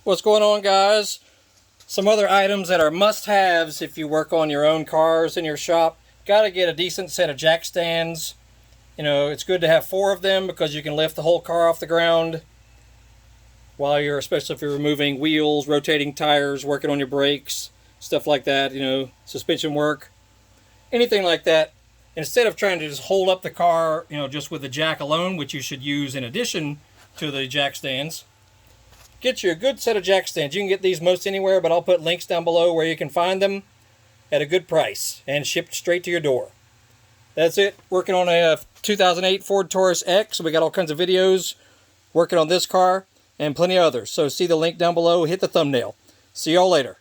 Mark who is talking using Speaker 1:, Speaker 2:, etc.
Speaker 1: What's going on, guys? Some other items that are must-haves if you work on your own cars in your shop. Got to get a decent set of jack stands. You know, it's good to have 4 of them because you can lift the whole car off the ground while you're, especially if you're removing wheels, rotating tires, working on your brakes, stuff like that, you know, suspension work, anything like that. Instead of trying to just hold up the car, you know, just with the jack alone, which you should use in addition to the jack stands, get you a good set of jack stands. You can get these most anywhere, but I'll put links down below where you can find them at a good price and shipped straight to your door. That's it. Working on a 2008 Ford Taurus X. We got all kinds of videos working on this car and plenty of others. So see the link down below. Hit the thumbnail. See y'all later.